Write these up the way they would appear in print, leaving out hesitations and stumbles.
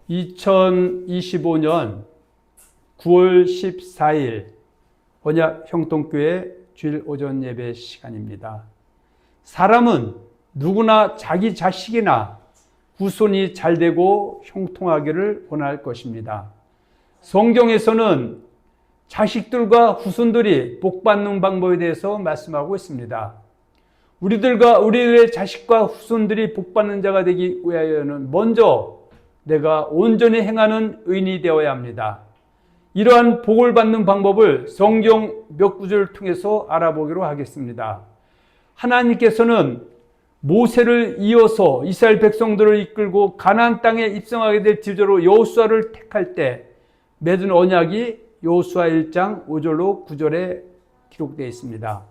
2025년 9월 14일 언약 형통교회 주일 오전 예배 시간입니다. 사람은 누구나 자기 자식이나 후손이 잘되고 형통하기를 원할 것입니다. 성경에서는 자식들과 후손들이 복받는 방법에 대해서 말씀하고 있습니다. 우리들의 자식과 후손들이 복받는 자가 되기 위하여는 먼저 내가 온전히 행하는 의인이 되어야 합니다. 이러한 복을 받는 방법을 성경 몇 구절을 통해서 알아보기로 하겠습니다. 하나님께서는 모세를 이어서 이스라엘 백성들을 이끌고 가나안 땅에 입성하게 될 지도자로 여호수아를 택할 때 맺은 언약이 여호수아 1장 5절로 9절에 기록되어 있습니다.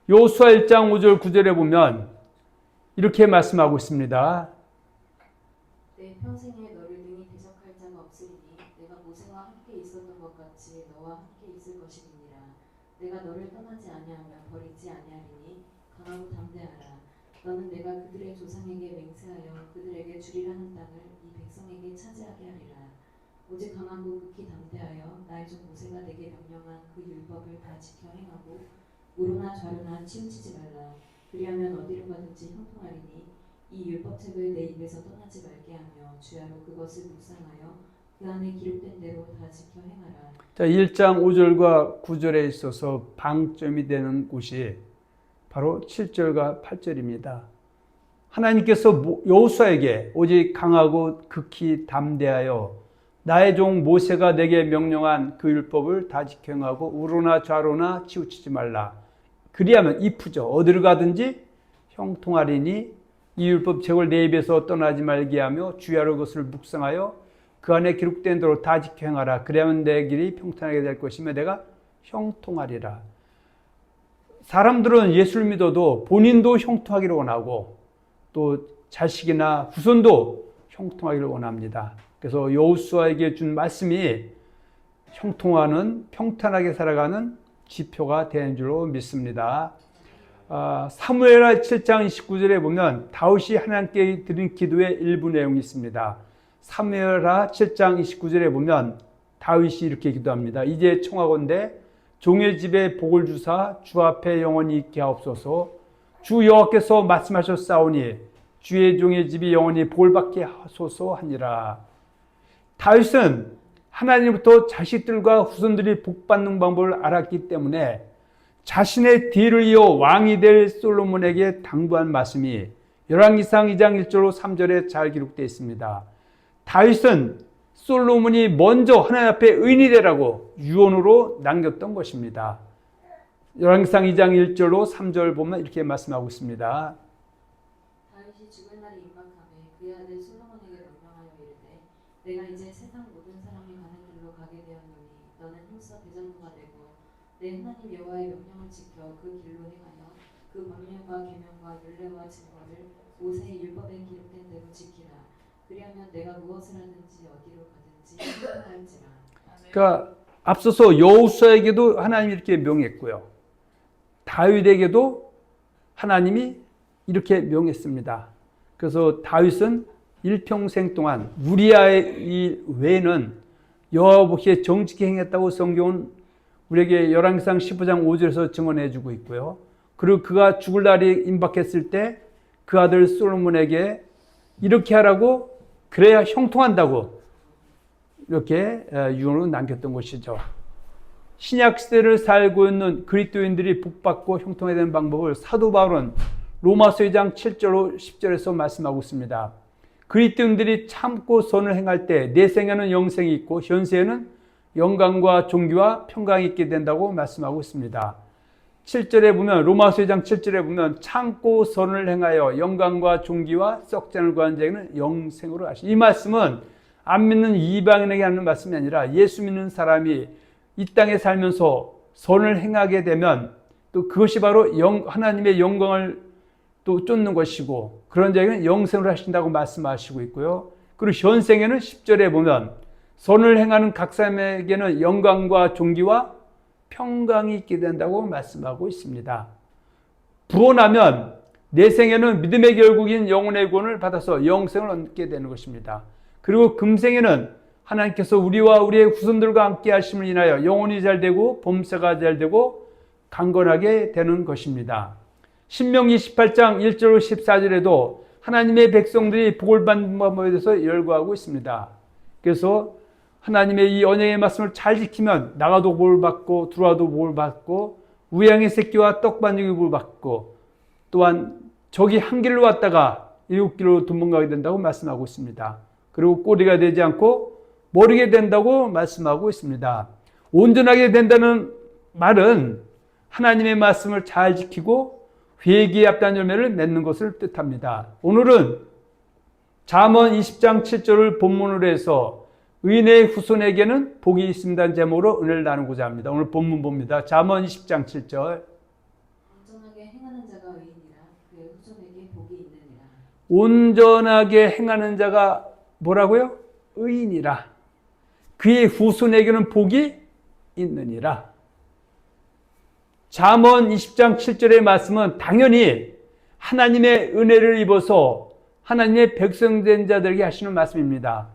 여호수아 1장 5절 9절에 보면 이렇게 말씀하고 있습니다. 내 평생에 너를 능히 대적할 자가 없으리니 내가 모세와 함께 있었던 것 같이 너와 함께 있을 것이니라. 내가 너를 떠나지 아니하며 버리지 아니하리니 강하고 담대하라. 너는 내가 그들의 조상에게 맹세하여 그들에게 주리라는 땅을 이 백성에게 차지하게 하리라. 오직 강하고 극히 담대하여 나의 종 모세가 내게 명령한 그 율법을 다 지켜 행하고 우로나 좌로나 치우치지 말라. 그리하면 어디로 가든지 형통하리니 이 율법책을 내 입에서 떠나지 말게 하며 주야로 그것을 묵상하여 그 안에 기록된 대로 다 지켜 행하라. 자, 1장 5절과 9절에 있어서 방점이 되는 곳이 바로 7절과 8절입니다. 하나님께서 여호수아에게 오직 강하고 극히 담대하여 나의 종 모세가 내게 명령한 그 율법을 다 지켜 행하고 우로나 좌로나 치우치지 말라. 그리하면 이프죠. 어디를 가든지 형통하리니 이 율법책을 내 입에서 떠나지 말게 하며 주야로 그것을 묵상하여 그 안에 기록된 대로 다 지켜 행하라. 그리하면 내 길이 평탄하게 될 것이며 내가 형통하리라. 사람들은 예수를 믿어도 본인도 형통하기를 원하고 또 자식이나 후손도 형통하기를 원합니다. 그래서 여호수아에게 준 말씀이 형통하는, 평탄하게 살아가는 지표가 되는 줄로 믿습니다. 사무엘하 7장 29절에 보면 다윗이 하나님께 드린 기도의 일부 내용이 있습니다. 사무엘하 7장 29절에 보면 다윗이 이렇게 기도합니다. 이제 청하건대 종의 집에 복을 주사 주 앞에 영원히 있게 하옵소서. 주 여호와께서 말씀하셨사오니 주의 종의 집이 영원히 복을 받게 하소서 하니라. 다윗은 하나님부터 자식들과 후손들이 복받는 방법을 알았기 때문에 자신의 뒤를 이어 왕이 될 솔로몬에게 당부한 말씀이 열왕기상 2장 1절로 3절에 잘 기록되어 있습니다. 다윗은 솔로몬이 먼저 하나님 앞에 의인이 되라고 유언으로 남겼던 것입니다. 열왕기상 2장 1절로 3절 보면 이렇게 말씀하고 있습니다. 다윗이 죽을 날이 임박하매 그의 아들 솔로몬에게 명령하여 이르되 내가 이제 세상 모든 사람이 가는 길로 가게 되었노니 너는 힘써 대장부가 되고 내 하나님 여호와의 명령을 지켜 그 길로 행하여 그 법률과 계명과 율례와 증거를 모세의 율법에 기록된 대로 지키라. 그리하면 내가 무엇을 하든지 어디로 가든지 행할지라. 그러니까 앞서서 여호수아에게도 하나님이 이렇게 명했고요. 다윗에게도 하나님이 이렇게 명했습니다. 그래서 다윗은 일평생 동안 우리아의 외에는 여호와 보시기에 정직히 행했다고 성경은 우리에게 열왕기상 15장 5절에서 증언해 주고 있고요. 그리고 그가 죽을 날이 임박했을 때 그 아들 솔로몬에게 이렇게 하라고 그래야 형통한다고 이렇게 유언으로 남겼던 것이죠. 신약 시대를 살고 있는 그리스도인들이 복받고 형통해야 되는 방법을 사도 바울은 로마서 2장 7절로 10절에서 말씀하고 있습니다. 그리스도인들이 참고 선을 행할 때 내 생에는 영생이 있고 현세에는 영광과 존귀와 평강이 있게 된다고 말씀하고 있습니다. 7절에 보면 로마서 2장 7절에 보면 참고 선을 행하여 영광과 존귀와 썩지 않을 구하는 자에게는 영생으로 하시. 이 말씀은 안 믿는 이방인에게 하는 말씀이 아니라 예수 믿는 사람이 이 땅에 살면서 선을 행하게 되면 또 그것이 바로 하나님의 영광을 또 쫓는 것이고 그런 자에게는 영생을 하신다고 말씀하시고 있고요. 그리고 현생에는 10절에 보면 선을 행하는 각 사람에게는 영광과 존귀와 평강이 있게 된다고 말씀하고 있습니다. 부어나면 내 생에는 믿음의 결국인 영혼의 구원을 받아서 영생을 얻게 되는 것입니다. 그리고 금생에는 하나님께서 우리와 우리의 후손들과 함께 하심을 인하여 영혼이 잘되고 범사가 잘되고 강건하게 되는 것입니다. 신명기 18장 1절 14절에도 하나님의 백성들이 복을 받는 법에 대해서 열거하고 있습니다. 그래서 하나님의 이 언약의 말씀을 잘 지키면 나가도 복을 받고 들어와도 복을 받고 우양의 새끼와 떡반죽이 복을 받고 또한 적이 한 길로 왔다가 7길로 도망가게 된다고 말씀하고 있습니다. 그리고 꼬리가 되지 않고 모르게 된다고 말씀하고 있습니다. 온전하게 된다는 말은 하나님의 말씀을 잘 지키고 회개에 합당한 열매를 맺는 것을 뜻합니다. 오늘은 잠언 20장 7절을 본문으로 해서 의인의 후손에게는 복이 있습니다는 제목으로 은혜를 나누고자 합니다. 오늘 본문 봅니다. 잠언 20장 7절. 온전하게 행하는 자가 의인이라 그의 후손에게 복이 있느니라. 온전하게 행하는 자가 뭐라고요? 의인이라. 그의 후손에게는 복이 있느니라. 잠언 20장 7절의 말씀은 당연히 하나님의 은혜를 입어서 하나님의 백성된 자들에게 하시는 말씀입니다.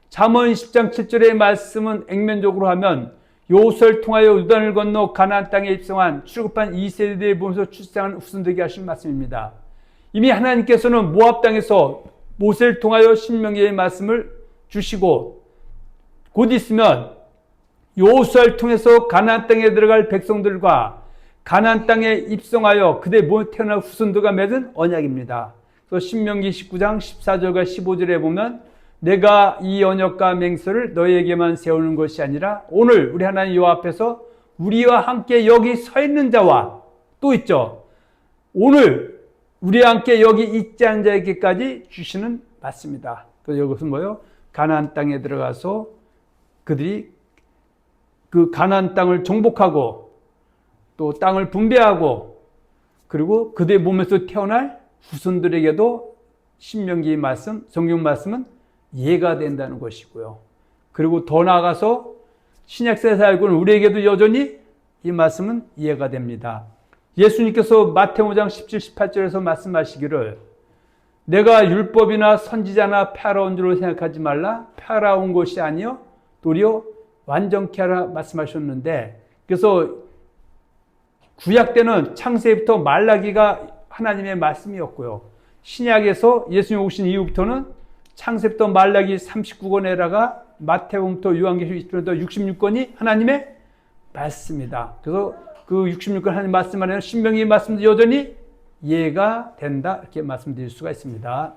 잠언 20장 7절의 말씀은 액면적으로 하면 요셉을 통하여 요단을 건너 가나안 땅에 입성한 출급한 2세대를 보면서 출생한 후손들에게 하시는 말씀입니다. 이미 하나님께서는 모압 땅에서 모세를 통하여 신명기의 말씀을 주시고 곧 있으면 여호수아를 통해서 가나안 땅에 들어갈 백성들과 가나안 땅에 입성하여 그대 모여 태어난 후손들과 맺은 언약입니다. 그래서 신명기 19장 14절과 15절에 보면 내가 이 언약과 맹세를 너희에게만 세우는 것이 아니라 오늘 우리 하나님 여호와 앞에서 우리와 함께 여기 서 있는 자와 또 있죠. 오늘 우리와 함께 여기 있지 않은 자에게까지 주시는 말씀입니다. 그래서 이것은 뭐예요? 가나안 땅에 들어가서 그들이 그 가나안 땅을 정복하고 또 땅을 분배하고 그리고 그들의 몸에서 태어날 후손들에게도 신명기 말씀, 성경 말씀은 이해가 된다는 것이고요. 그리고 더 나아가서 신약세에 살고 있는 우리에게도 여전히 이 말씀은 이해가 됩니다. 예수님께서 마태오 5장 17, 18절에서 말씀하시기를 내가 율법이나 선지자나 패하러온 줄로 생각하지 말라. 패하러온 것이 아니요 도리어 완전케 하라 말씀하셨는데 그래서 구약 때는 창세기부터 말라기가 하나님의 말씀이었고요. 신약에서 예수님 오신 이후부터는 창세부터 말라기 39권에다가 마태복음부터 요한계시록 20권부터 66권이 하나님의 말씀이다. 그래서 그 66권 하나님 말씀 안에는 신명기 말씀도 여전히 이해가 된다 이렇게 말씀드릴 수가 있습니다.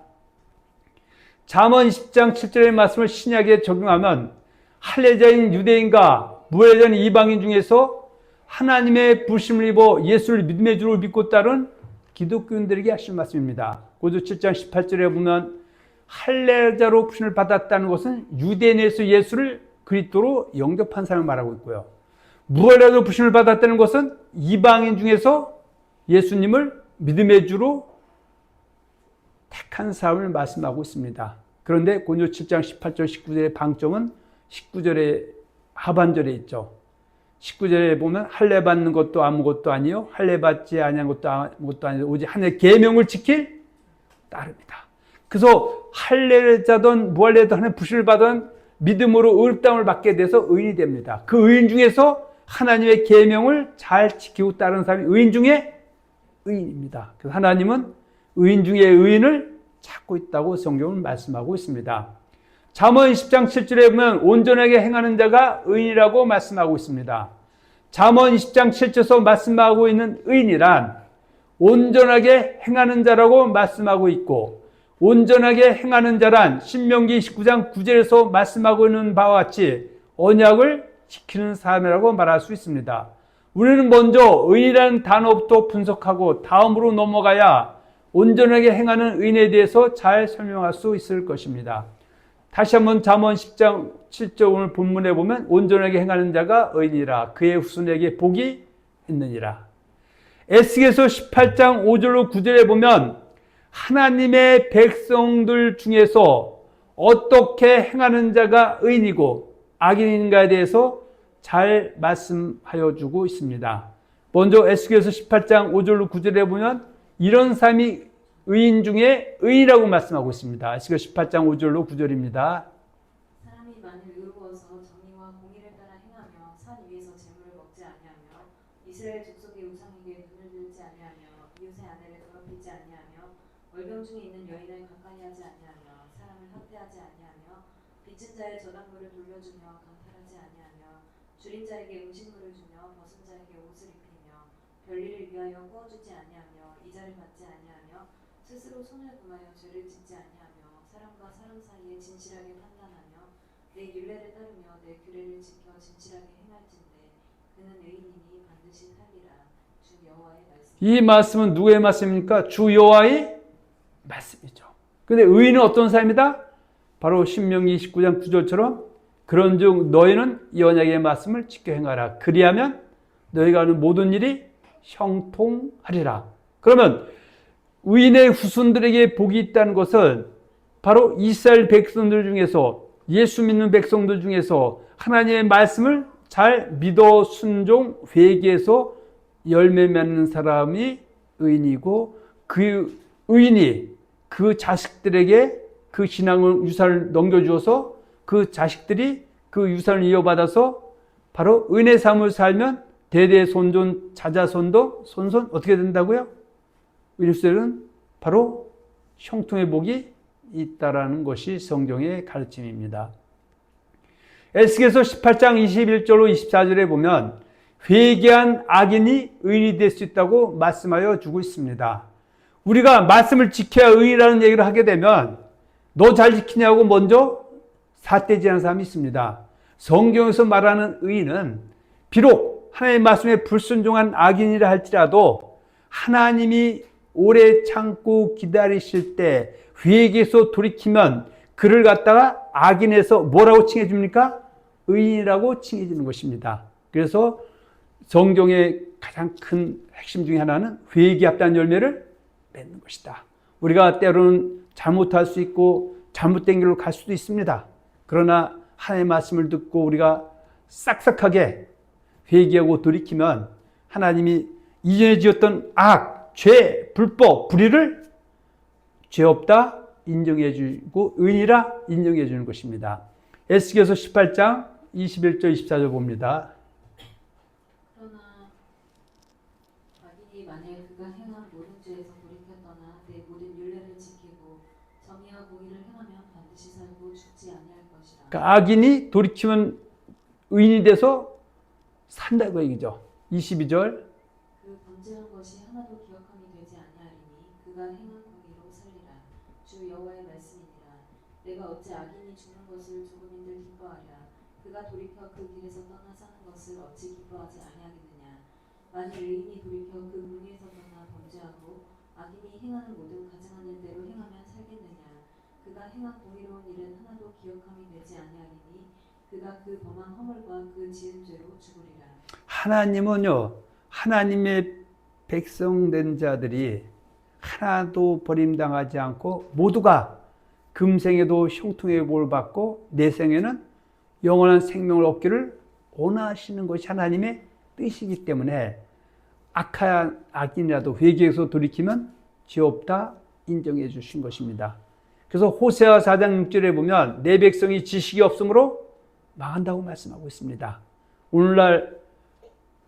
잠언 20장 7절의 말씀을 신약에 적용하면 할례자인 유대인과 무할례자인 이방인 중에서 하나님의 부르심을 입어 예수를 믿음의 주로 믿고 따른 기독교인들에게 하신 말씀입니다. 고조 7장 18절에 보면 할례자로 부르심을 받았다는 것은 유대인에서 예수를 그리스도로 영접한 사람을 말하고 있고요. 무할례자로 부르심을 받았다는 것은 이방인 중에서 예수님을 믿음의 주로 택한 사람을 말씀하고 있습니다. 그런데 고조 7장 18절 19절의 방점은 19절의 하반절에 있죠. 19절에 보면 할례 받는 것도 아무것도 아니요 할례 받지 아니한 것도 아무것도 아니요 오직 하나님의 계명을 지킬 따릅니다. 그래서 할례자든 무할례자든 하나님의 부심을 받은 믿음으로 의롭다함을 받게 돼서 의인이 됩니다. 그 의인 중에서 하나님의 계명을 잘 지키고 따르는 사람이 의인 중에 의인입니다. 그래서 하나님은 의인 중에 의인을 찾고 있다고 성경은 말씀하고 있습니다. 잠언 20장 7절에 보면 온전하게 행하는 자가 의인이라고 말씀하고 있습니다. 잠언 20장 7절에서 말씀하고 있는 의인이란 온전하게 행하는 자라고 말씀하고 있고 온전하게 행하는 자란 신명기 19장 9절에서 말씀하고 있는 바와 같이 언약을 지키는 사람이라고 말할 수 있습니다. 우리는 먼저 의인이라는 단어부터 분석하고 다음으로 넘어가야 온전하게 행하는 의인에 대해서 잘 설명할 수 있을 것입니다. 다시 한번 잠언 10장 7절 오늘 본문에 보면 온전하게 행하는 자가 의인이라 그의 후손에게 복이 있느니라. 에스겔서 18장 5절로 9절에 보면 하나님의 백성들 중에서 어떻게 행하는 자가 의인이고 악인인가에 대해서 잘 말씀하여 주고 있습니다. 먼저 에스겔서 18장 5절로 9절에 보면 이런 사람이 의인 중에 의인이라고 말씀하고 있습니다. 에스겔 18장 5절로 9절입니다. 사람이 만일 의로워서 정의와 공의를 따라 행하며 산 위에서 재물을 먹지 아니하며 이스라엘 족속의 우상에게 눈을 들지 아니하며 이웃의 아내를 더럽히지 아니하며 월병 중에 있는 여인을 가까이 하지 아니하며 사람을 학대하지 아니하며 빚진 자의 저당물을 돌려주며 강탈하지 아니하며 줄인 자에게 음식물을 주며 벗은 자에게 옷을 입히며 별일을 위하여 구워주지 아니하며 이자를 받지 아니하며 스스로 손을 금하여 죄를 짓지 아니하며 사람과 사람 사이에 진실하게 판단하며 내 율례를 따르며 내 규례를 지켜 진실하게 행할진대 그는 의인이니 반드시 살리라. 주 여호와의 말씀. 이 말씀은 누구의 말씀입니까? 주 여호와의 말씀이죠. 근데 의인은 어떤 사람이다? 바로 신명기 29장 9절처럼 그런즉 너희는 이 언약의 말씀을 지켜 행하라. 그리하면 너희가 하는 모든 일이 형통하리라. 그러면 의인의 후손들에게 복이 있다는 것은 바로 이스라엘 백성들 중에서 예수 믿는 백성들 중에서 하나님의 말씀을 잘 믿어 순종 회개해서 열매 맺는 사람이 의인이고 그 의인이 그 자식들에게 그 신앙을 유산을 넘겨주어서 그 자식들이 그 유산을 이어받아서 바로 의인의 삶을 살면 대대 손존 자자손도 손손 어떻게 된다고요? 의인들은 바로 형통의 복이 있다라는 것이 성경의 가르침입니다. 에스겔서 18장 21절로 24절에 보면 회개한 악인이 의인이 될 수 있다고 말씀하여 주고 있습니다. 우리가 말씀을 지켜야 의인이라는 얘기를 하게 되면 너 잘 지키냐고 먼저 삿대질하는 사람이 있습니다. 성경에서 말하는 의인은 비록 하나님의 말씀에 불순종한 악인이라 할지라도 하나님이 오래 참고 기다리실 때 회개해서 돌이키면 그를 갖다가 악인에서 뭐라고 칭해줍니까? 의인이라고 칭해주는 것입니다. 그래서 성경의 가장 큰 핵심 중에 하나는 회개에 합당한 열매를 맺는 것이다. 우리가 때로는 잘못할 수 있고 잘못된 길로 갈 수도 있습니다. 그러나 하나님의 말씀을 듣고 우리가 싹싹하게 회개하고 돌이키면 하나님이 이전에 지었던 악, 죄, 불법, 불의를 죄 없다 인정해 주고 의인이라 인정해 주는 것입니다. 에스겔서 18장 21절 24절 봅니다. 그러나 악인이 만일 그가 행한 모든 죄에서 돌이켜 떠나 내 모든 율례를 지키고 정의와 공의를 행하면 반드시 살고 죽지 아니할 것이라. 그러니까 악인이 돌이키면 의인이 돼서 산다고 얘기죠. 22절 그 범죄한 것이 하나도 기억함이 되지 아니하리니 그가 행한 공의로 살리라. 주 여호와의 말씀이니라. 내가 어찌 악인이 죽는 것을 조금인들 기뻐하랴. 그가 돌이켜 그 길에서 떠나 사는 것을 어찌 기뻐하지 아니하겠느냐. 만일 의인이 돌이켜 그 공의에서 떠나 범죄하고 악인이 행하는 모든 가증한 일대로 행하면 살겠느냐. 그가 행한 공의로운 일은 하나도 기억함이 되지 아니하리니 그가 그 범한 허물과 그 지은 죄로 죽으리라. 하나님은요, 하나님의 백성된 자들이 하나도 버림당하지 않고 모두가 금생에도 형통의 복을 받고 내생에는 영원한 생명을 얻기를 원하시는 것이 하나님의 뜻이기 때문에 악한 악인이라도 회개해서 돌이키면 죄 없다 인정해 주신 것입니다. 그래서 호세아 4장 6절에 보면 내 백성이 지식이 없으므로 망한다고 말씀하고 있습니다. 오늘날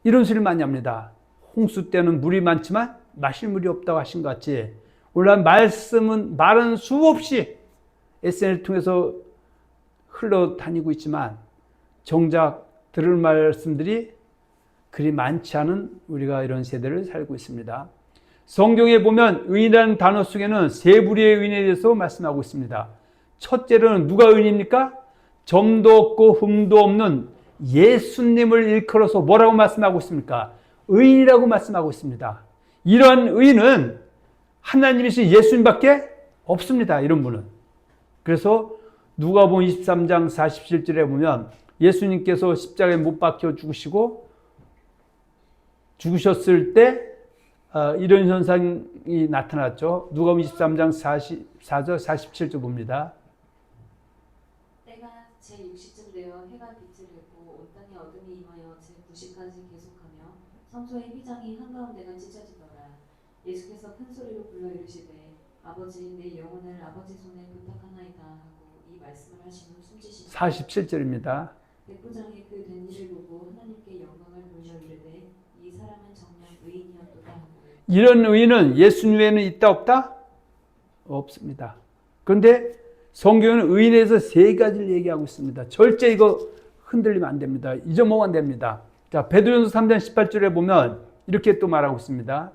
이런 소리를 많이 합니다. 홍수 때는 물이 많지만 마실 물이 없다고 하신 것 같이 오늘날 말은 수없이 SNS를 통해서 흘러다니고 있지만 정작 들을 말씀들이 그리 많지 않은 우리가 이런 세대를 살고 있습니다. 성경에 보면 의인이라는 단어 속에는 세 부류의 의인에 대해서 말씀하고 있습니다. 첫째로는 누가 의인입니까? 점도 없고 흠도 없는 예수님을 일컬어서 뭐라고 말씀하고 있습니까? 의인이라고 말씀하고 있습니다. 이런 의인은 하나님이신 예수님밖에 없습니다. 이런 분은. 그래서 누가복음 23장 47절에 보면 예수님께서 십자가에 못 박혀 죽으셨을 때 이런 현상이 나타났죠. 누가복음 23장 44절 47절 봅니다. 때가 제60쯤 되어 해가 빛을 내고 온 땅에 어둠이 임하여 제90까지 계속하며 성소의 휘장이 한가운데가 찢어지더라. 예수께서 큰 소리로 불러 이르시되 아버지 내 영혼을 아버지 손에 부탁하나이다 하고 이 말씀을 하신 후 숨지시니 47절입니다. 백부장이 그 된 일을 보고 하나님께 영광을 돌려 이르되 이 사람은 정말 의인이었도다 하고 이런 의인은 예수님 외에는 있다 없다? 없습니다. 그런데 성경은 의인에서 세 가지를 얘기하고 있습니다. 절대 이거 흔들리면 안 됩니다. 잊어먹으면 안 됩니다. 자, 베드로전서 3장 18절에 보면 이렇게 또 말하고 있습니다.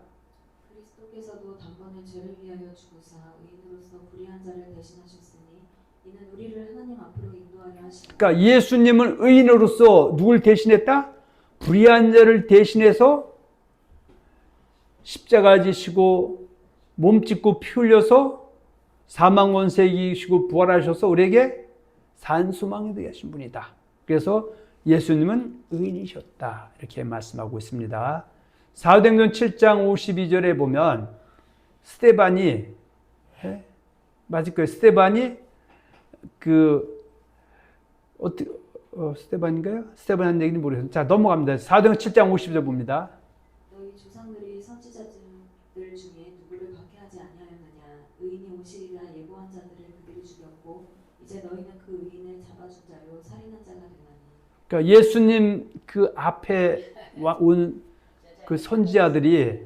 그리스도께서도 단번에 죄를 위하여 죽으사 의인으로서 불의한 자를 대신하셨으니 이는 우리를 하나님 앞으로 인도하려 하시니 그러니까 예수님은 의인으로서 누굴 대신했다? 불의한 자를 대신해서 십자가 지시고 몸 찢고 피 흘려서 사망 원세 이기시고 부활하셔서 우리에게 산소망이 되게 하신 분이다. 그래서 예수님은 의인이셨다. 이렇게 말씀하고 있습니다. 사도행전 7장 52절에 보면 스데반이 맞을 거예요. 스데반이 스데반인가요? 스데반 한 얘기는 모르겠어요. 자, 넘어갑니다. 사도행전 7장 52절 봅니다. 너희 조상들이 선지자들 중에 누구를 박해하지 아니하였느냐 의인이 오시리라 예고한 자들을 그들이 죽였고 이제 너희는 그 의인을 잡아준 자요 살인한 자가 되나니 그러니까 예수님 그 앞에 온 그 선지자들이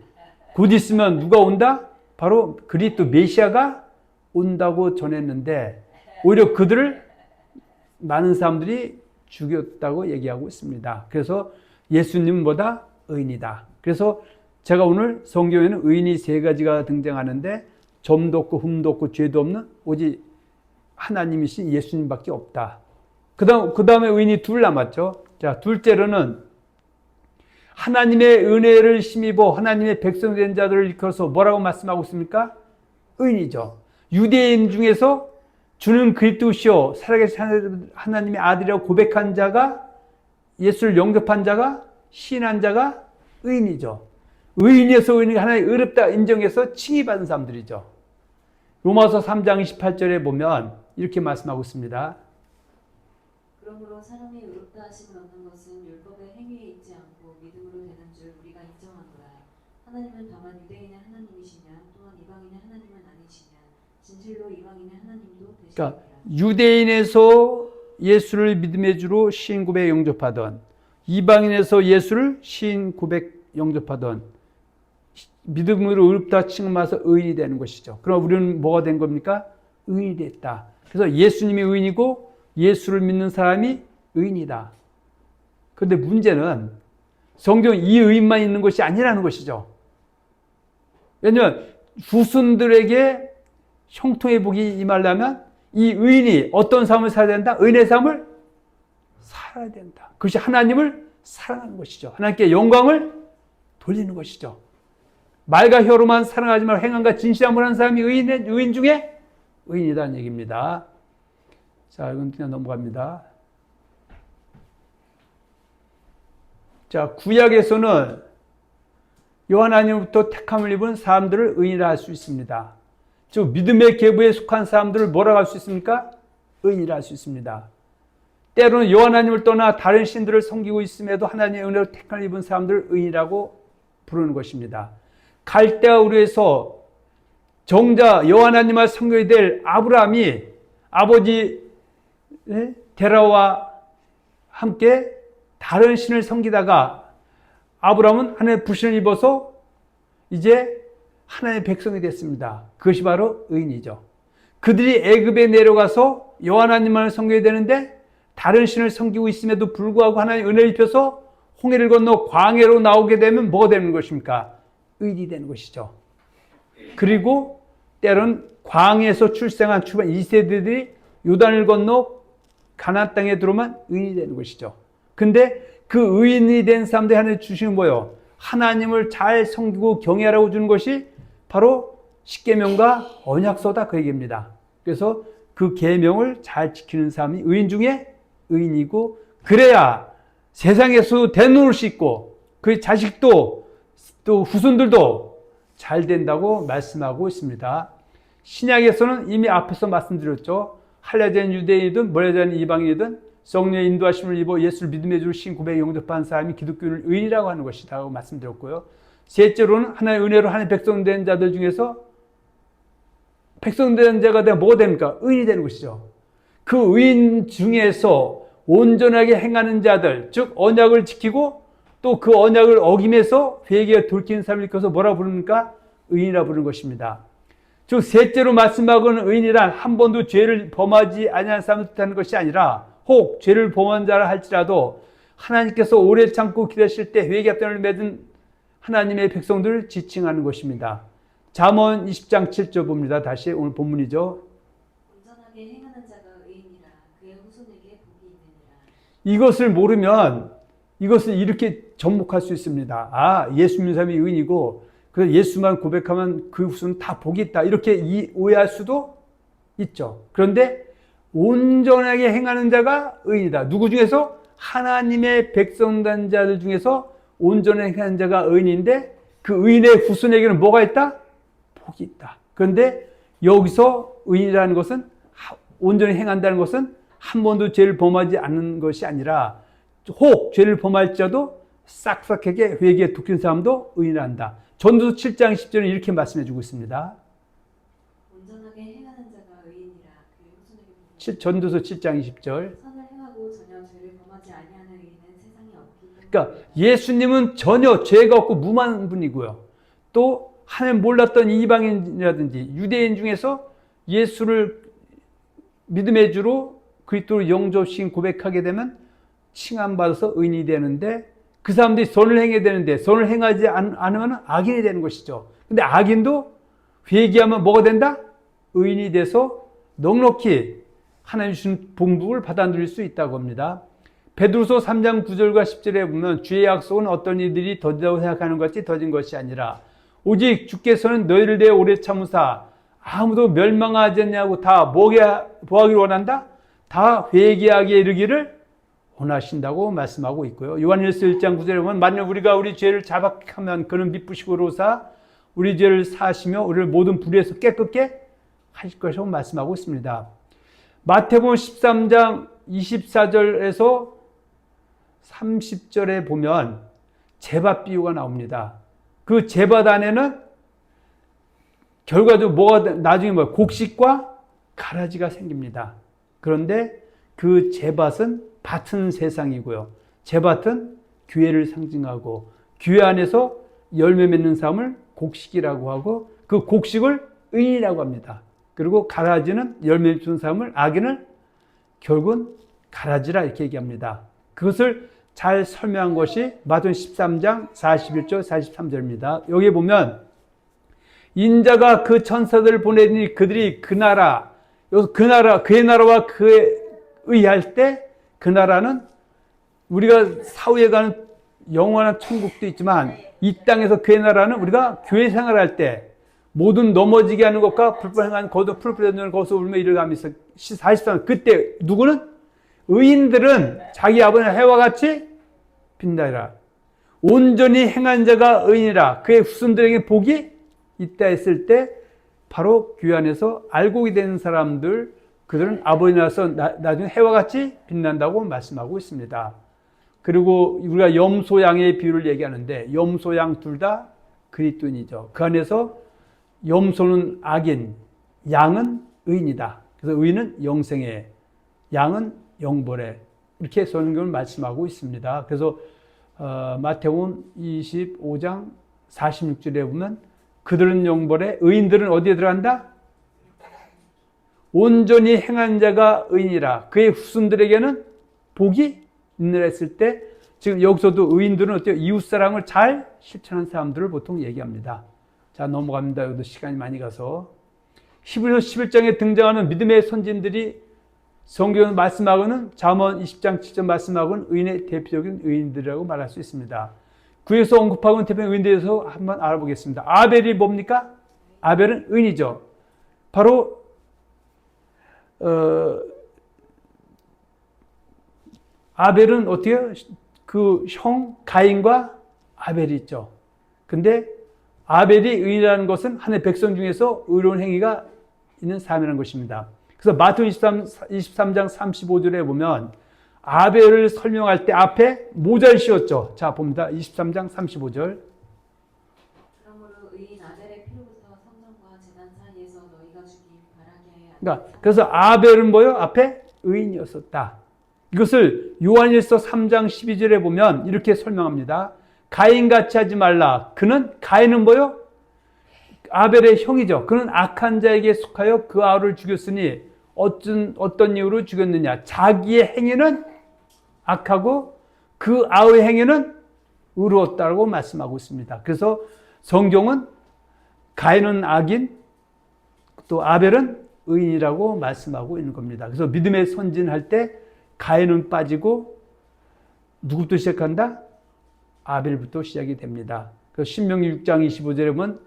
곧 있으면 누가 온다? 바로 그리스도 메시아가 온다고 전했는데 오히려 그들을 많은 사람들이 죽였다고 얘기하고 있습니다. 그래서 예수님은 뭐다? 의인이다. 그래서 제가 오늘 성경에는 의인이 세 가지가 등장하는데 점도 없고 흠도 없고 죄도 없는 오직 하나님이신 예수님밖에 없다. 그 다음에 의인이 둘 남았죠. 자, 둘째로는 하나님의 은혜를 힘입어 하나님의 백성 된 자들을 일컬어서 뭐라고 말씀하고 있습니까? 의인이죠. 유대인 중에서 주는 그리스도시요 살아계신 하나님의 아들이라고 고백한 자가 예수를 영접한 자가 신한 자가 의인이죠. 의인에서 의인이 하나님 의롭다 인정해서 칭의받은 사람들이죠. 로마서 3장 28절에 보면 이렇게 말씀하고 있습니다. 그러므로 사람이 의롭다 하심을 얻는 것은 율법의 행위에 있지 않고 믿음으로 되는 줄 우리가 인정하노라. 하나님은 다만 유대인의 하나님이시냐 또한 이방인의 하나님은 아니시냐 진실로 이방인의 하나님도 되시니라. 그러니까 유대인에서 예수를 믿음의 주로 시인 고백 영접하던 이방인에서 예수를 시인 고백 영접하던 믿음으로 의롭다 칭함하서 의인이 되는 것이죠. 그럼 우리는 뭐가 된 겁니까? 의인이 됐다. 그래서 예수님이 의인이고 예수를 믿는 사람이 의인이다. 그런데 문제는 성경 이 의인만 있는 것이 아니라는 것이죠. 왜냐하면 후손들에게 형통의 복이 임하려면 이 의인이 어떤 삶을 살아야 된다? 의인의 삶을 살아야 된다. 그것이 하나님을 사랑하는 것이죠. 하나님께 영광을 돌리는 것이죠. 말과 혀로만 사랑하지 말고 행함과 진실함을 하는 사람이 의인 중에 의인이라는 얘기입니다. 자, 이건 그냥 넘어갑니다. 자, 구약에서는 하나님으로부터 택함을 입은 사람들을 의인이라 할 수 있습니다. 즉 믿음의 계보에 속한 사람들을 뭐라고 할 수 있습니까? 의인이라 할 수 있습니다. 때로는 하나님을 떠나 다른 신들을 섬기고 있음에도 하나님의 은혜로 택함을 입은 사람들을 의인이라고 부르는 것입니다. 갈대아 우르에서 정자 하나님을 섬겨야 될 아브라함이 아버지 데라와 함께 다른 신을 섬기다가 아브라함은 하나님의 불신을 입어서 이제 하나님의 백성이 됐습니다. 그것이 바로 의인이죠. 그들이 애굽에 내려가서 하나님만을 섬겨야 되는데 다른 신을 섬기고 있음에도 불구하고 하나님의 은혜를 입혀서 홍해를 건너 광야로 나오게 되면 뭐가 되는 것입니까? 의인이 되는 것이죠. 그리고 때론 광야에서 출생한 초반 2세대들이 요단을 건너 가나안 땅에 들어오면 의인이 되는 것이죠. 근데 그 의인이 된 사람들이 하나님 주시는 뭐예요? 하나님을 잘 섬기고 경외하라고 주는 것이 바로 십계명과 언약서다 그 얘기입니다. 그래서 그 계명을 잘 지키는 사람이 의인 중에 의인이고 그래야 세상에서 대노를 수 있고 그 자식도 또 후손들도 잘 된다고 말씀하고 있습니다. 신약에서는 이미 앞에서 말씀드렸죠. 할례자인 유대인이든 몰레자인 이방인이든 성령의 인도하심을 입어 예수를 믿음의 주로 신 고백 영접한 사람이 기독교를 의인이라고 하는 것이라고 말씀드렸고요. 셋째로는 하나님의 은혜로 하나님의 백성 된 자들 중에서 백성된 자가 되면 뭐가 됩니까? 의인이 되는 것이죠. 그 의인 중에서 온전하게 행하는 자들, 즉 언약을 지키고 또 그 언약을 어김해서 회개에 돌이키는 사람을 일컬어서 뭐라 부릅니까? 의인이라 부르는 것입니다. 즉 셋째로 말씀하고는 의인이란 한 번도 죄를 범하지 아니한 사람을 뜻하는 것이 아니라 혹 죄를 범한 자라 할지라도 하나님께서 오래 참고 기다리실 때 회개합단을 맺은 하나님의 백성들을 지칭하는 것입니다. 잠언 20장 7절 봅니다. 다시 오늘 본문이죠. 온전하게 행하는 자가 의인이라 그의 후손에게 복이 있느니라. 이것을 모르면 이것을 이렇게 접목할 수 있습니다. 아, 예수 믿는 사람이 의인이고 그래서 예수만 고백하면 그 후손은 다 복이 있다. 이렇게 오해할 수도 있죠. 그런데 온전하게 행하는 자가 의인이다. 누구 중에서? 하나님의 백성된 자들 중에서 온전하게 행하는 자가 의인인데 그 의인의 후손에게는 뭐가 있다? 복이 있다. 그런데 여기서 의인이라는 것은 온전히 행한다는 것은 한 번도 죄를 범하지 않는 것이 아니라 혹 죄를 범할지라도 싹싹하게 회개에 돌이킨 사람도 의인이란다. 전도서 7장 10절은 이렇게 말씀해 주고 있습니다. 온전하게 행하는 자가 의인이라 그의 후손에게 복이 있느니라. 전도서 7장 20절. 선을 행하고 전혀 죄를 범하지 아니하는 의인은 세상에 없기 때문에. 그러니까 예수님은 전혀 죄가 없고 무만한 분이고요. 또 하나님 몰랐던 이방인이라든지 유대인 중에서 예수를 믿음의 주로 그리스도로 영접시킨 고백하게 되면 칭함받아서 의인이 되는데 그 사람들이 선을 행해야 되는데 선을 행하지 않으면 악인이 되는 것이죠. 근데 악인도 회개하면 뭐가 된다? 의인이 돼서 넉넉히 하나님 주신 복을 받아 누릴 수 있다고 합니다. 베드로서 3장 9절과 10절에 보면 주의 약속은 어떤 이들이 더디다고 생각하는 것 같이 더딘 것이 아니라 오직 주께서는 너희를 대해 오래 참으사 아무도 멸망하지 않냐고 다 뭐하기를 원한다? 다 회개하게 이르기를 원하신다고 말씀하고 있고요. 요한일서 1장 9절에 보면 만약 우리가 우리 죄를 자박하면 그는 미쁘시고로사 우리 죄를 사하시며 우리를 모든 불의에서 깨끗게 하실 것이라고 말씀하고 있습니다. 마태복음 13장 24절에서 30절에 보면 제밭 비유가 나옵니다. 그 제밭 안에는 결과적으로 뭐가 나중에 곡식과 가라지가 생깁니다. 그런데 그 제밭은 밭은 세상이고요. 제밭은 교회를 상징하고 교회 안에서 열매 맺는 삶을 곡식이라고 하고 그 곡식을 의인이라고 합니다. 그리고 가라지는 열매 주는 삶을 악인을 결국은 가라지라 이렇게 얘기합니다. 그것을 잘 설명한 것이 마태복음 13장 41절 43절입니다. 여기 보면 인자가 그 천사들을 보내니 그들이 그 나라 그의 나라와 그에 의할 때 그 나라는 우리가 사후에 가는 영원한 천국도 있지만 이 땅에서 그의 나라는 우리가 교회 생활할 때 모든 넘어지게 하는 것과 불법행하는 것도 풀풀되는 것을 울며 이르가면서 43 그때 누구는 의인들은 자기 아버지의 해와 같이 빛나리라. 온전히 행한 자가 의인이라 그의 후손들에게 복이 있다 했을 때 바로 교회 안에서 알고 되는 사람들 그들은 아버지 나라에서 나중에 해와 같이 빛난다고 말씀하고 있습니다. 그리고 우리가 염소 양의 비유를 얘기하는데 염소 양 둘 다 그리스도인이죠. 그 안에서 염소는 악인, 양은 의인이다. 그래서 의인은 영생에, 양은 영벌에 이렇게 성경을 말씀하고 있습니다. 그래서 마태복음 25장 46절에 보면 그들은 영벌에 의인들은 어디에 들어간다? 온전히 행한 자가 의인이라 그의 후손들에게는 복이 있느라 했을 때 지금 여기서도 의인들은 어때요? 이웃사랑을 잘 실천한 사람들을 보통 얘기합니다. 자 넘어갑니다. 여기도 시간이 많이 가서 히브리서 11장에 등장하는 믿음의 선진들이 성경을 말씀하고는 잠언 20장 7절 말씀하고는 의인의 대표적인 의인들이라고 말할 수 있습니다. 구에서 언급하고는 대표적인 의인들에 대해서 한번 알아보겠습니다. 아벨이 뭡니까? 아벨은 의인이죠. 바로 아벨은 어떻게 해요? 그 형 가인과 아벨이 있죠. 근데 아벨이 의인이라는 것은 하나님의 백성 중에서 의로운 행위가 있는 사람이라는 것입니다. 그래서 마태복음 23장 35절에 보면 아벨을 설명할 때 앞에 모자를 씌웠죠. 자 봅니다. 23장 35절. 그러므로 의인 아벨의 피로부터 성전과 제단 사이에서 너희가 죽인 그러니까 그래서 아벨은 뭐요? 앞에 의인이었었다. 이것을 요한일서 3장 12절에 보면 이렇게 설명합니다. 가인같이 하지 말라. 가인은 뭐요? 아벨의 형이죠. 그는 악한 자에게 속하여 그 아우를 죽였으니 어떤 이유로 죽였느냐? 자기의 행위는 악하고 그 아우의 행위는 의로웠다고 말씀하고 있습니다. 그래서 성경은 가인은 악인, 또 아벨은 의인이라고 말씀하고 있는 겁니다. 그래서 믿음의 선진할 때 가인은 빠지고 누구부터 시작한다? 아벨부터 시작이 됩니다. 그래서 신명기 6장 25절에 보면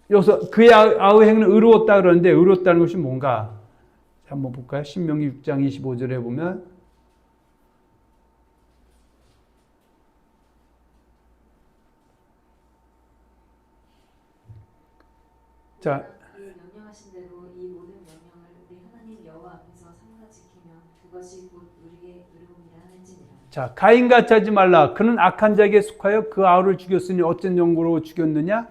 여기서 그의 아우의 행위는 의로웠다 그러는데 의로웠다는 것이 뭔가? 한번 볼까요? 신명기 6장 25절에 보면 자, 명령하신 대로 이 모든 명령을 우리 하나님 여호와 앞에서 삼가 지키면 그것이 곧 우리의 의로움이라 하는지니라. 자, 가인같이 하지 말라. 그는 악한 자에게 속하여 그 아우를 죽였으니 어떤 용도로 죽였느냐?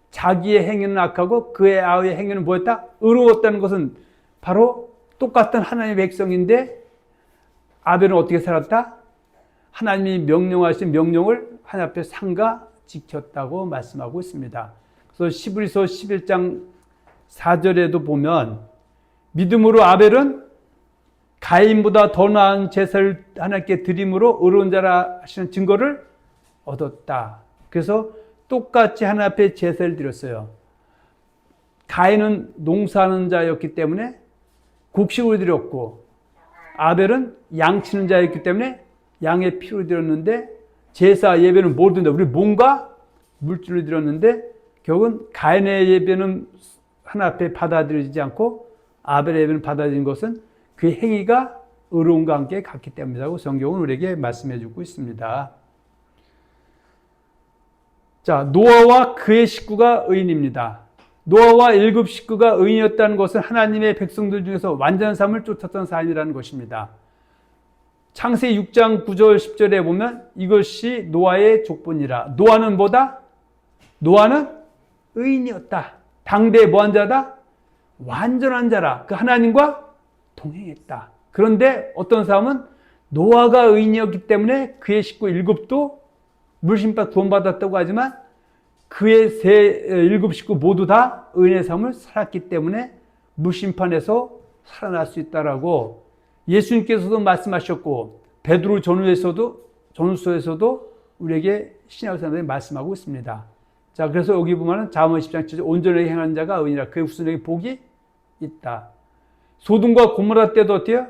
자기의 행위는 악하고 그의 아우의 행위는 뭐였다? 의로웠다는 것은 바로 똑같은 하나님의 백성인데 아벨은 어떻게 살았다? 하나님이 명령하신 명령을 하나님 앞에 삼가 지켰다고 말씀하고 있습니다. 그래서 히브리서 11장 4절에도 보면 믿음으로 아벨은 가인보다 더 나은 제사를 하나님께 드림으로 의로운 자라 하시는 증거를 얻었다. 그래서 똑같이 하나님 앞에 제사를 드렸어요. 가인은 농사하는 자였기 때문에 곡식을 드렸고 아벨은 양치는 자였기 때문에 양의 피를 드렸는데 제사 예배는 뭘 드린다? 우리 몸과 물질을 드렸는데 결국은 가인의 예배는 하나 앞에 받아들이지 않고 아벨의 예배는 받아들인 것은 그 행위가 의로움과 함께 같기 때문이라고 성경은 우리에게 말씀해 주고 있습니다. 자, 노아와 그의 식구가 의인입니다. 노아와 7 식구가 의인이었다는 것은 하나님의 백성들 중에서 완전한 삶을 쫓았던 사람이라는 것입니다. 창세기 6장 9절 10절에 보면 이것이 노아의 족본이라. 노아는 뭐다? 노아는 의인이었다. 당대의 뭐한 자다? 완전한 자라. 그 하나님과 동행했다. 그런데 어떤 사람은 노아가 의인이었기 때문에 그의 식구 7도 물심바 구원받았다고 하지만 그의 7 식구 모두 다 의인의 삶을 살았기 때문에 물심판에서 살아날 수 있다라고 예수님께서도 말씀하셨고 베드로 전후서에서도 우리에게 신약성경에 말씀하고 있습니다. 자, 그래서 여기 보면은 잠언 10장 7절 온전하게 행하는 자가 의인이라 그의 후손에게 복이 있다. 소돔과 고모라 때도 어때요?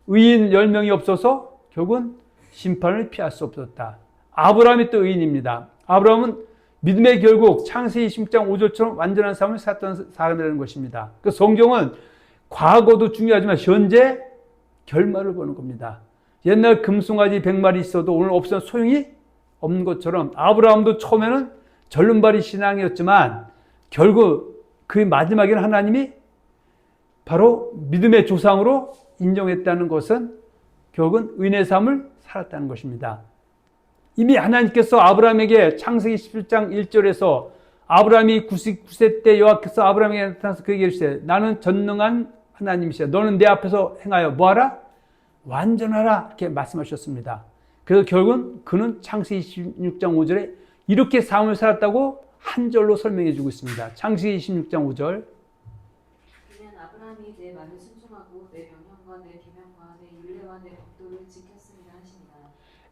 의인 10명이 없어서 결국은 심판을 피할 수 없었다. 아브라함이 또 의인입니다. 아브라함은 믿음의 결국 창세기 20장 5절처럼 완전한 삶을 살았던 사람이라는 것입니다. 그 성경은 과거도 중요하지만 현재 결말을 보는 겁니다. 옛날 금송아지 100마리 있어도 오늘 없으면 소용이 없는 것처럼 아브라함도 처음에는 절름발이 신앙이었지만 결국 그 마지막에는 하나님이 바로 믿음의 조상으로 인정했다는 것은 결국은 의인의 삶을 살았다는 것입니다. 이미 하나님께서 아브라함에게 창세기 17장 1절에서 아브라함이 99세 때 여호와께서 아브라함에게 나타나서 그에게 이르시되 나는 전능한 하나님이시다. 너는 내 앞에서 행하여 뭐하라? 완전하라. 이렇게 말씀하셨습니다. 그래서 결국은 그는 창세기 26장 5절에 이렇게 삶을 살았다고 한 절로 설명해 주고 있습니다. 창세기 26장 5절 그러면 아브라함이 내 말을 순종하고 내 명령과 내 계명과 내 율례와 내 법도를 지켰습니다 하십니다.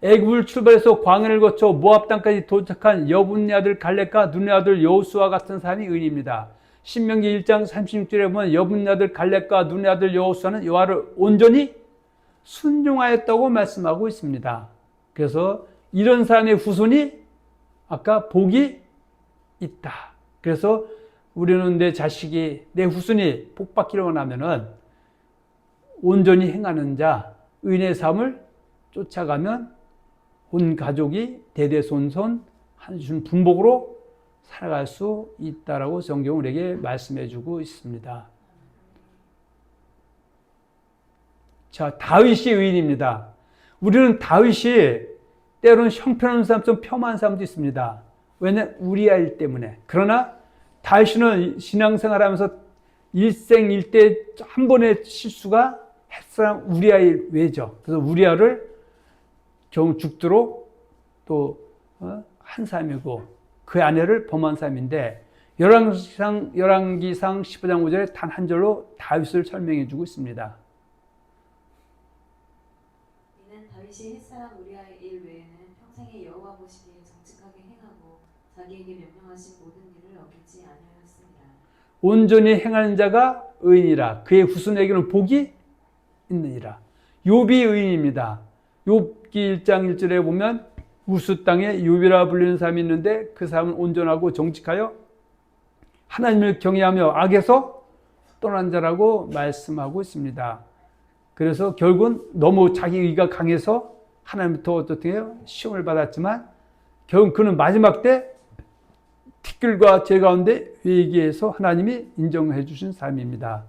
애굽을 출발해서 광야를 거쳐 모압 땅까지 도착한 여분의 아들 갈렙과 눈의 아들 여호수아 같은 사람이 의인입니다. 신명기 1장 36절에 보면 여분의 아들 갈렙과 눈의 아들 여호수아는 여호와를 온전히 순종하였다고 말씀하고 있습니다. 그래서 이런 사람의 후손이 아까 복이 있다. 그래서 우리는 내 자식이 내 후손이 복받기를 원하면은 온전히 행하는 자 의인의 삶을 쫓아가면 온 가족이 대대손손 한순 분복으로 살아갈 수 있다라고 성경은 우리에게 말씀해 주고 있습니다. 자, 다윗이 의인입니다. 우리는 다윗이 때로는 형편없는 사람, 좀 폄하한 사람도 있습니다. 왜냐? 우리아일 때문에. 그러나 다윗은 신앙생활하면서 일생일대 한 번의 실수가 햇사람 우리아의 외죠. 그래서 우리아를 결국 죽도록 또 한 사람이고 그 아내를 범한 사람인데 열왕기상 15장 5절에 단 한 절로 다윗을 설명해 주고 있습니다. 이는 다윗이 햇사람 우리아의 일 외에는 평생에 여호와 보시기에 정직하게 행하고 자기에게 명령하신 모든 일을 어기지 아니하였습니다. 온전히 행하는 자가 의인이라 그의 후손에게는 복이 있느니라. 욥이 의인입니다. 욥기 1장 1절에 보면 우스 땅에 욥이라 불리는 사람이 있는데 그 사람은 온전하고 정직하여 하나님을 경외하며 악에서 떠난 자라고 말씀하고 있습니다. 그래서 결국은 너무 자기 의가 강해서 하나님부터 어떻게 해요? 시험을 받았지만 결국 그는 마지막 때 티끌과 재 가운데 회개해서 하나님이 인정해 주신 사람입니다.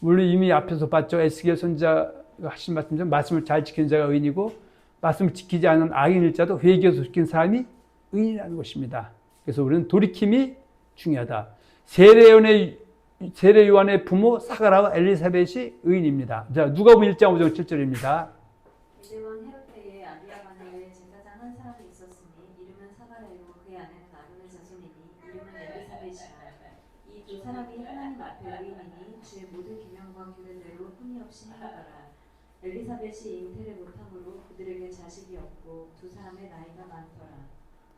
물론 이미 앞에서 봤죠. 에스겔 선지자가 하신 말씀처럼 말씀을 잘 지키는 자가 의인이고 말씀을 지키지 않은 악인일 자도 회개해서 지킨 사람이 의인이라는 것입니다. 그래서 우리는 돌이킴이 중요하다. 세례 요한의 부모 사가라와 엘리사벳이 의인입니다. 자, 누가복음 1장 5절 7절입니다. 유대왕 헤롯 때에 아비야 가나에 제사장 한 사람이 있었으니 이름은 사가랴요 그의 아내는 아론의 자손이니 이름은 엘리사벳이라. 이 두 사람이 하나님 앞에 의인이니 주의 모든 계명과 규례대로 흠이 없이 행하더라. 엘리사벳이 잉태를 못함으로 그들에게 자식이 없고 두 사람의 나이가 많더라.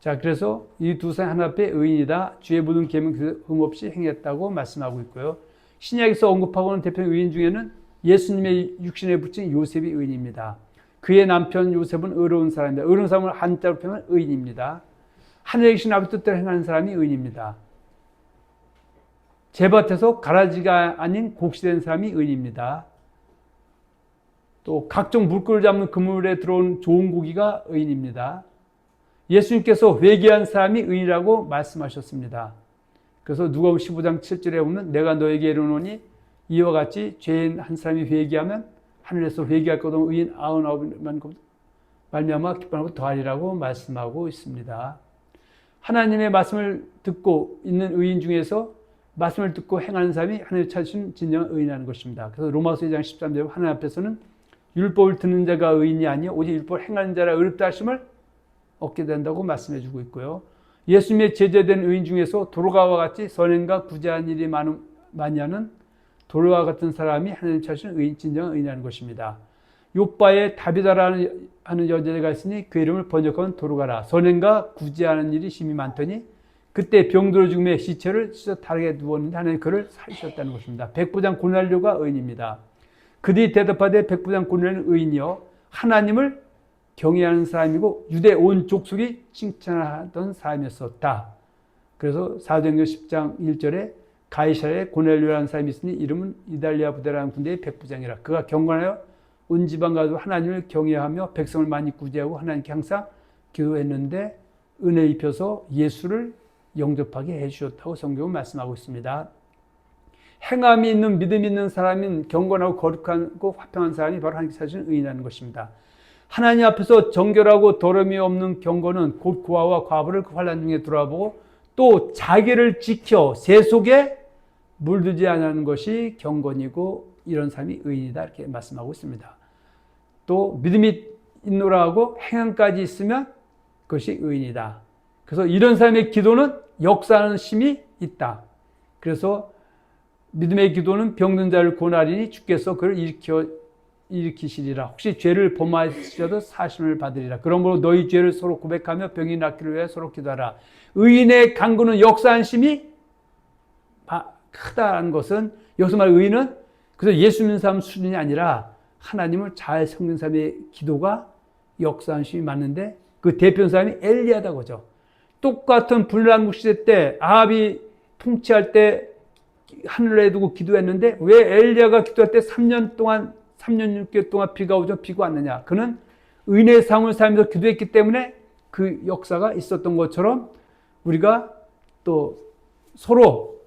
자, 그래서 이 두 사람 하나 앞에 의인이다. 주의 모든 계명 흠없이 행했다고 말씀하고 있고요. 신약에서 언급하고는 대표 의인 중에는 예수님의 육신에 붙인 요셉이 의인입니다. 그의 남편 요셉은 의로운 사람입니다. 의로운 사람을 한자로 표현하면 의인입니다. 하늘에 계신 아버지 뜻대로 행하는 사람이 의인입니다. 제밭에서 가라지가 아닌 곡시된 사람이 의인입니다. 또 각종 물고기를 잡는 그물에 들어온 좋은 고기가 의인입니다. 예수님께서 회개한 사람이 의인이라고 말씀하셨습니다. 그래서 누가복음 15장 7절에 보면 내가 너에게 이르노니 이와 같이 죄인 한 사람이 회개하면 하늘에서 회개할 것 없는 의인 99만 말미암아 기뻐하고 더하리라고 말씀하고 있습니다. 하나님의 말씀을 듣고 있는 의인 중에서 말씀을 듣고 행하는 사람이 하나님을 찾으신 진정한 의인이라는 것입니다. 그래서 로마서 2장 13절에 하나님 앞에서는 율법을 듣는 자가 의인이 아니요 오직 율법을 행하는 자라 의롭다 하심을 얻게 된다고 말씀해 주고 있고요. 예수님의 제자된 의인 중에서 도로가와 같이 선행과 구제한 일이 많이 하는 도로와 같은 사람이 하나님 찾으신 의인, 진정한 의인이라는 것입니다. 욥바에 다비다라는 하는 여자가 있으니 그 이름을 번역하면 도로가라. 선행과 구제하는 일이 심히 많더니 그때 병들어 죽음의 시체를 씻어 다르게 누웠는데 하나님 그를 살리셨다는 것입니다. 백부장 고넬료가 의인입니다. 그들이 대답하되 백부장 고넬료는 의인이요 하나님을 경외하는 사람이고 유대 온 족속이 칭찬하던 사람이었었다. 그래서 사도행전 10장 1절에 가이사랴에 고넬료라는 사람이 있으니 이름은 이달리아 부대라는 군대의 백부장이라. 그가 경건하여 온 지방 가도 하나님을 경외하며 백성을 많이 구제하고 하나님께 항상 기도했는데 은혜 입혀서 예수를 영접하게 해주셨다고 성경은 말씀하고 있습니다. 행함이 있는 믿음이 있는 사람인 경건하고 거룩하고 화평한 사람이 바로 하나님께 찾으신 의인이라는 것입니다. 하나님 앞에서 정결하고 더러움이 없는 경건은 곧 고아와 과부를 그 환난 중에 돌아보고 또 자기를 지켜 세속에 물들지 않는 것이 경건이고 이런 사람이 의인이다 이렇게 말씀하고 있습니다. 또 믿음이 있노라 하고 행함까지 있으면 그것이 의인이다. 그래서 이런 사람의 기도는 역사하는 힘이 있다. 그래서 믿음의 기도는 병든 자를 고나리니 주께서 그를 일으키시리라. 혹시 죄를 범하시더라도 사심을 받으리라. 그러므로 너희 죄를 서로 고백하며 병이 낫기를 위해 서로 기도하라. 의인의 간구는 역사한 힘이 크다는 것은 여기서 말 의인은 그래서 예수 믿는 사람 수준이 아니라 하나님을 잘 섬기는 사람의 기도가 역사한 힘이 많은데 그 대표 사람이 엘리야다고 하죠. 똑같은 불난국 시대 때 아합이 통치할 때 하늘에 두고 기도했는데 왜 엘리야가 기도할 때 3년 6개월 동안 비가 오죠? 비가 왔느냐? 그는 의인의 삶을 살면서 기도했기 때문에 그 역사가 있었던 것처럼 우리가 또 서로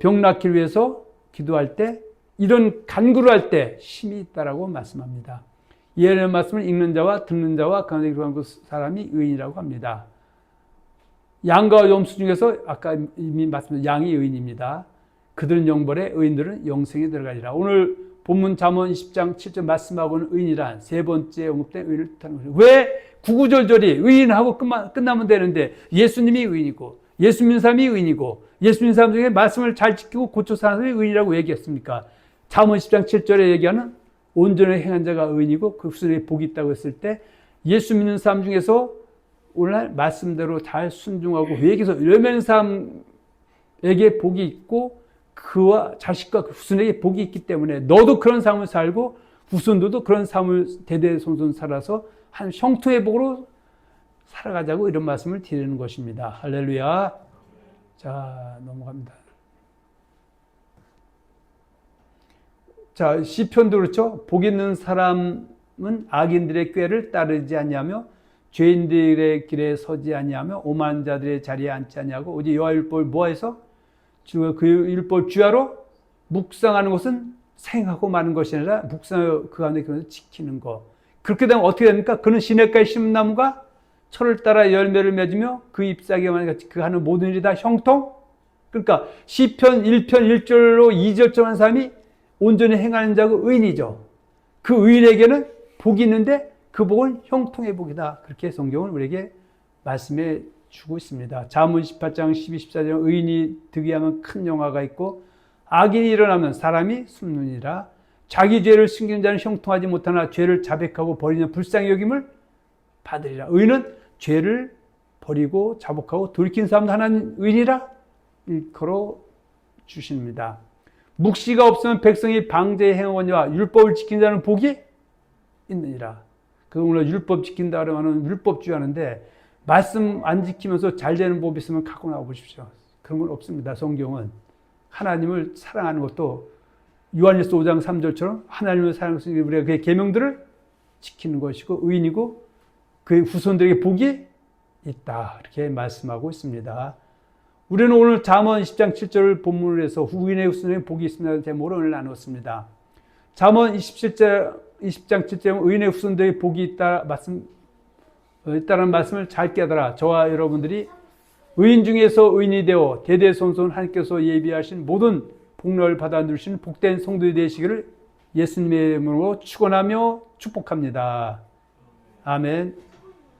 병 낫기를 위해서 기도할 때 이런 간구를 할 때 힘이 있다라고 말씀합니다. 예언의 말씀을 읽는 자와 듣는 자와 가운데 기도하는 그 사람이 의인이라고 합니다. 양과 염소 중에서 아까 이미 말씀드린 양이 의인입니다. 그들은 영벌에 의인들은 영생에 들어가리라. 오늘 본문 잠언 20장 7절 말씀하고는 의인이란 세 번째 언급된 의인을 뜻하는 거죠. 왜 구구절절이 의인하고 끝나면 되는데 예수님이 의인이고 예수 믿는 사람이 의인이고 예수 믿는 사람 중에 말씀을 잘 지키고 고쳐 사는 사람이 의인이라고 얘기했습니까? 잠언 10장 7절에 얘기하는 온전히 행한 자가 의인이고 그 후손에 복이 있다고 했을 때 예수 믿는 사람 중에서 오늘날 말씀대로 잘 순종하고 회개해서 열매는 사람에게 복이 있고 그와 자식과 그 후손에게 복이 있기 때문에 너도 그런 삶을 살고 후손들도 그런 삶을 대대손손 살아서 한 형통의 복으로 살아가자고 이런 말씀을 드리는 것입니다. 할렐루야. 자, 넘어갑니다. 자, 시편도 그렇죠. 복 있는 사람은 악인들의 꾀를 따르지 아니하며 죄인들의 길에 서지 아니하며 오만한 자들의 자리에 앉지 아니하고 오직 여호와 율법을 모아서 그 율법 주야로 묵상하는 것은 생하고 마는 것이 아니라 묵상하여 그 안에 그것을 지키는 것. 그렇게 되면 어떻게 됩니까? 그는 시냇가에 심은 나무가 철을 따라 열매를 맺으며 그 잎사귀와 같이 그 하는 모든 일이 다 형통. 그러니까 시편 1편 1절로 2절쯤 하는 사람이 온전히 행하는 자고 의인이죠. 그 의인에게는 복이 있는데 그 복은 형통의 복이다. 그렇게 성경은 우리에게 말씀해 주고 있습니다. 잠언 18장 12, 14절 의인이 득이하면 큰 영화가 있고 악인이 일어나면 사람이 숨느니라. 자기 죄를 숨기는 자는 형통하지 못하나 죄를 자백하고 버리는 불쌍히 여김을 받으리라. 의인은 죄를 버리고 자복하고 돌이킨 사람도 하나는 의인이라 일컬어 주십니다. 묵시가 없으면 백성이 방제의 행하거니와 율법을 지킨 자는 복이 있느니라. 그 오늘 율법 지킨다 그러면 율법주의하는데 말씀 안 지키면서 잘 되는 법이 있으면 갖고 나와 보십시오. 그런 건 없습니다. 성경은 하나님을 사랑하는 것도 요한일서 5장 3절처럼 하나님을 사랑해서 우리가 그의 계명들을 지키는 것이고 의인이고 그의 후손들에게 복이 있다. 이렇게 말씀하고 있습니다. 우리는 오늘 잠언 20장 7절을 본문으로 해서 의인의 후손에게 복이 있습니다. 제목으로 오늘 나눴습니다. 잠언 20장 7절은 의인의 후손들에게 복이 있다는 말씀을 잘 깨달아 저와 여러분들이 의인 중에서 의인이 되어 대대손손 하나님께서 예비하신 모든 복락을 받아 누리시는 복된 성도들이 되시기를 예수님의 이름으로 축원하며 축복합니다. 아멘.